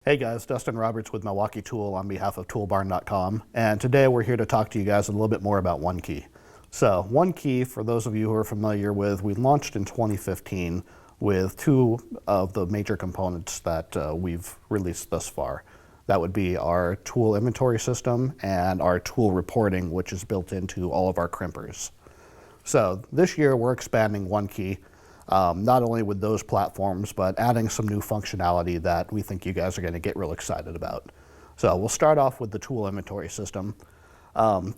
Hey guys, Dustin Roberts with Milwaukee Tool on behalf of Toolbarn.com, and today we're here to talk to you guys a little bit more about OneKey. So OneKey, for those of you who are familiar with, we launched in 2015 with two of the major components that we've released thus far. That would be our tool inventory system and our tool reporting, which is built into all of our crimpers. So this year we're expanding OneKey, not only with those platforms, but adding some new functionality that we think you guys are going to get real excited about. So we'll start off with the tool inventory system.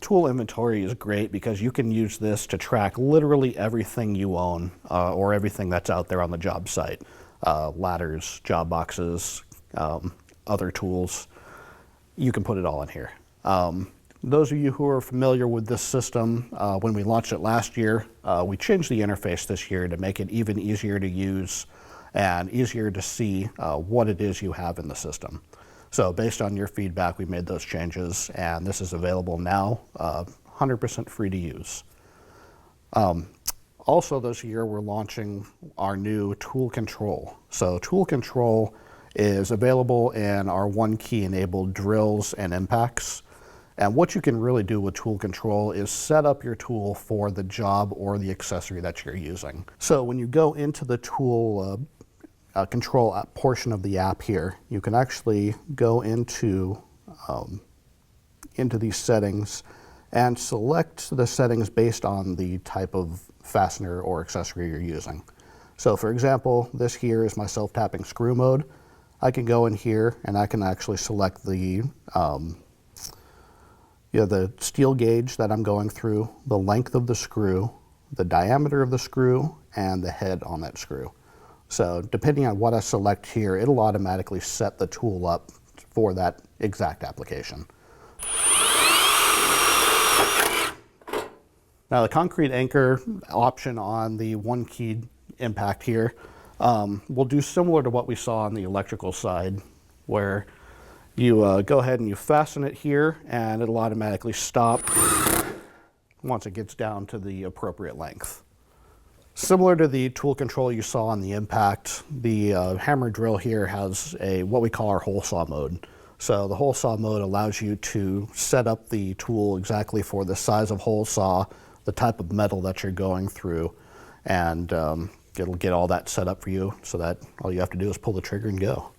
Tool inventory is great because you can use this to track literally everything you own or everything that's out there on the job site. Ladders, job boxes, other tools. You can put it all in here. Those of you who are familiar with this system, when we launched it last year, we changed the interface this year to make it even easier to use and easier to see what it is you have in the system. So based on your feedback, we made those changes, and this is available now, 100% free to use. Also this year, we're launching our new tool control. So tool control is available in our OneKey enabled drills and impacts. And what you can really do with tool control is set up your tool for the job or the accessory that you're using. So when you go into the tool control portion of the app here, you can actually go into these settings and select the settings based on the type of fastener or accessory you're using. So for example, this here is my self-tapping screw mode. I can go in here and I can actually select the the steel gauge that I'm going through, the length of the screw, the diameter of the screw, and the head on that screw. So depending on what I select here, it'll automatically set the tool up for that exact application. Now the concrete anchor option on the OneKey impact here will do similar to what we saw on the electrical side, where you go ahead and you fasten it here and it'll automatically stop once it gets down to the appropriate length. Similar to the tool control you saw on the impact, the hammer drill here has what we call our hole saw mode. So the hole saw mode allows you to set up the tool exactly for the size of hole saw, the type of metal that you're going through, and it'll get all that set up for you so that all you have to do is pull the trigger and go.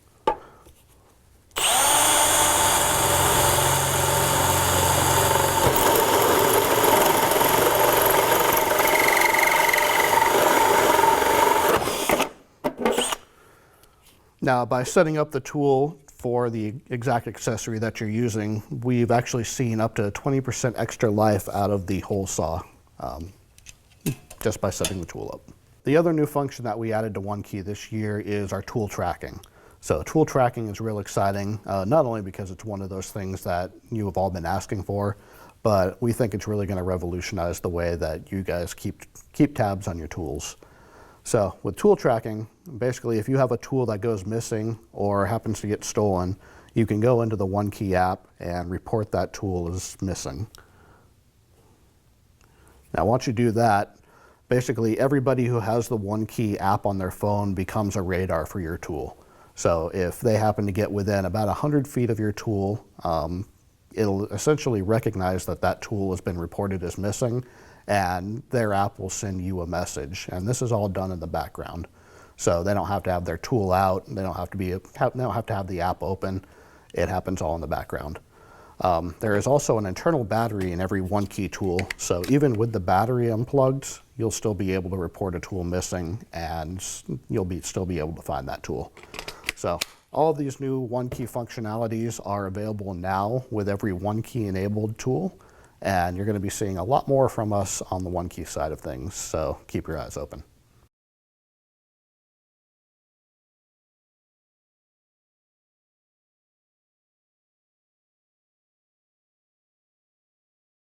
Now, by setting up the tool for the exact accessory that you're using, we've actually seen up to 20% extra life out of the hole saw just by setting the tool up. The other new function that we added to OneKey this year is our tool tracking. So tool tracking is real exciting, not only because it's one of those things that you have all been asking for, but we think it's really going to revolutionize the way that you guys keep tabs on your tools. So with tool tracking, basically if you have a tool that goes missing or happens to get stolen, you can go into the OneKey app and report that tool as missing. Now once you do that, basically everybody who has the OneKey app on their phone becomes a radar for your tool. So if they happen to get within about 100 feet of your tool, it'll essentially recognize that that tool has been reported as missing, and their app will send you a message. And this is all done in the background. So they don't have to have their tool out, they don't have to have the app open. It happens all in the background. There is also an internal battery in every OneKey tool, so even with the battery unplugged, you'll still be able to report a tool missing, and you'll still be able to find that tool. So all of these new OneKey functionalities are available now with every OneKey enabled tool, and you're going to be seeing a lot more from us on the OneKey side of things, so keep your eyes open.